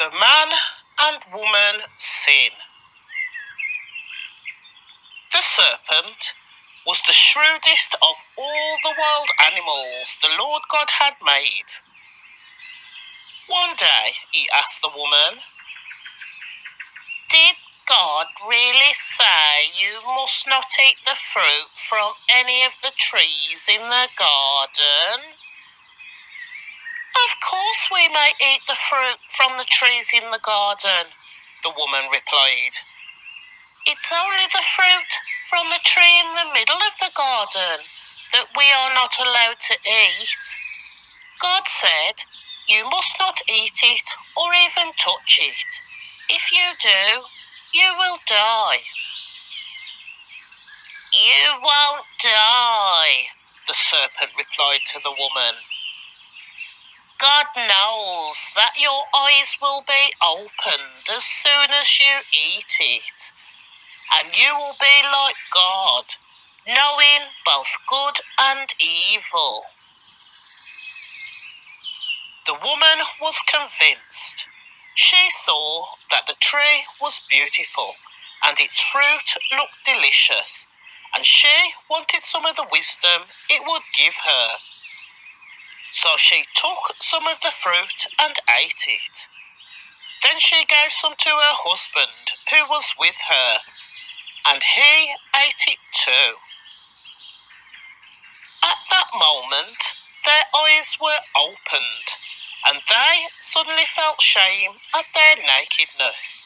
The man and woman sin. The serpent was the shrewdest of all the wild animals the Lord God had made. One day he asked the woman, "Did God really say you must not eat the fruit from any of the trees in the garden?" "Of course we may eat the fruit from the trees in the garden," the woman replied. "It's only the fruit from the tree in the middle of the garden that we are not allowed to eat. God said, you must not eat it or even touch it. If you do, you will die." "You won't die," the serpent replied to the woman. "God knows that your eyes will be opened as soon as you eat it, and you will be like God, knowing both good and evil." The woman was convinced. She saw that the tree was beautiful and its fruit looked delicious, and she wanted some of the wisdom it would give her. So she took some of the fruit and ate it. Then she gave some to her husband who was with her, and he ate it too. At that moment, their eyes were opened, and they suddenly felt shame at their nakedness.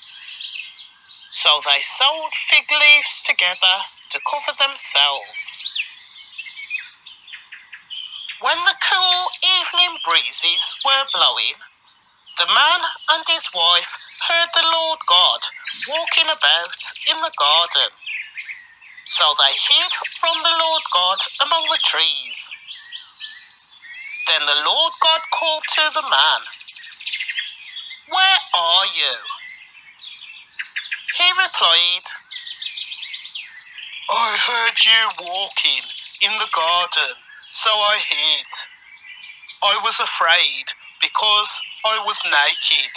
So they sewed fig leaves together to cover themselves. When the cool evening breezes were blowing, the man and his wife heard the Lord God walking about in the garden. So they hid from the Lord God among the trees. Then the Lord God called to the man, "Where are you?" He replied, "I heard you walking in the garden, so I hid. I was afraid because I was naked."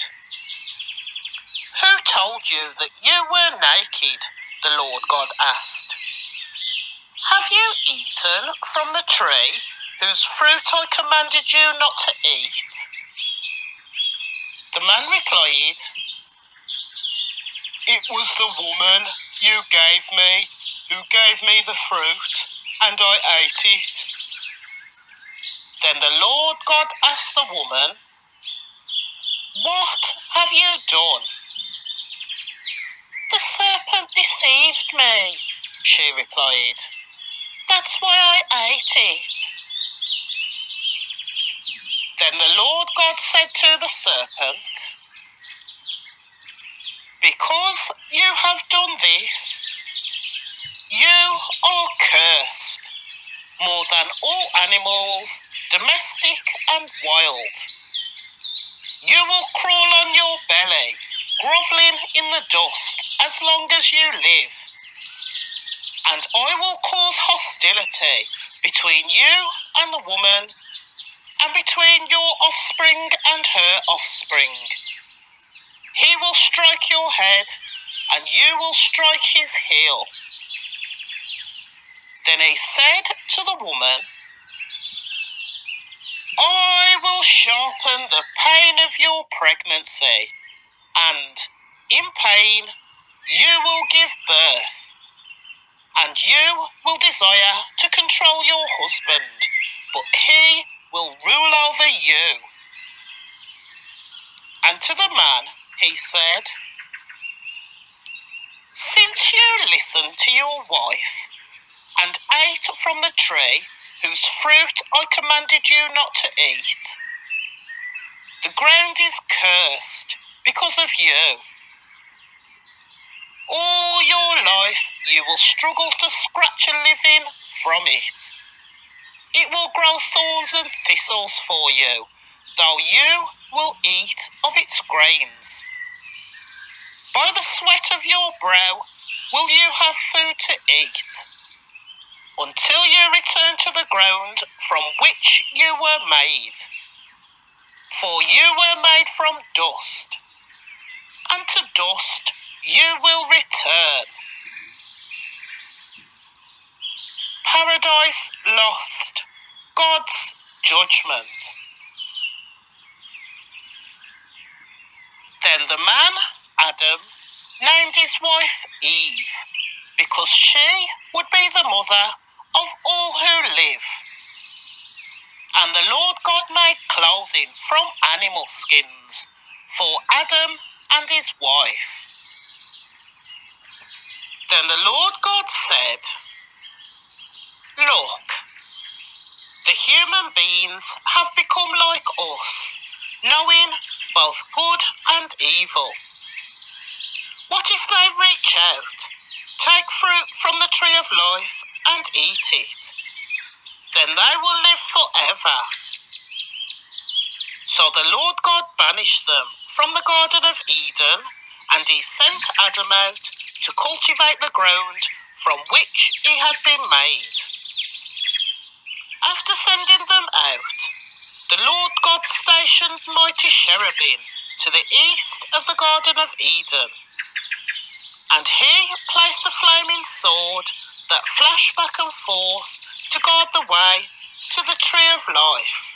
"Who told you that you were naked?" the Lord God asked. "Have you eaten from the tree whose fruit I commanded you not to eat?" The man replied, "It was the woman you gave me who gave me the fruit, and I ate it." Then the Lord God asked the woman, "What have you done?" "The serpent deceived me," she replied. "That's why I ate it." Then the Lord God said to the serpent, "Because you have done this, you are cursed more than all animals, domestic and wild. You will crawl on your belly, groveling in the dust as long as you live. And I will cause hostility between you and the woman, and between your offspring and her offspring. He will strike your head, and you will strike his heel." Then he said to the woman, "I will sharpen the pain of your pregnancy, and in pain you will give birth, and you will desire to control your husband, but he will rule over you." And to the man he said, "Since you listened to your wife and ate from the tree whose fruit I commanded you not to eat, the ground is cursed because of you. All your life you will struggle to scratch a living from it. It will grow thorns and thistles for you, though you will eat of its grains. By the sweat of your brow will you have food to eat, until you return to the ground from which you were made. For you were made from dust, and to dust you will return. Paradise lost, God's judgment. Then the man, Adam, named his wife Eve, because she would be the mother of all who live. And the Lord God made clothing from animal skins for Adam and his wife. Then the Lord God said, Look, the human beings have become like us, knowing both good and evil. What if they reach out, take fruit from the tree of life and eat it? Then they will live forever. So the Lord God banished them from the Garden of Eden, and he sent Adam out to cultivate the ground from which he had been made. After sending them out, the Lord God stationed mighty cherubim to the east of the Garden of Eden, and he placed a flaming sword that flashed back and forth to guard the way to the tree of life.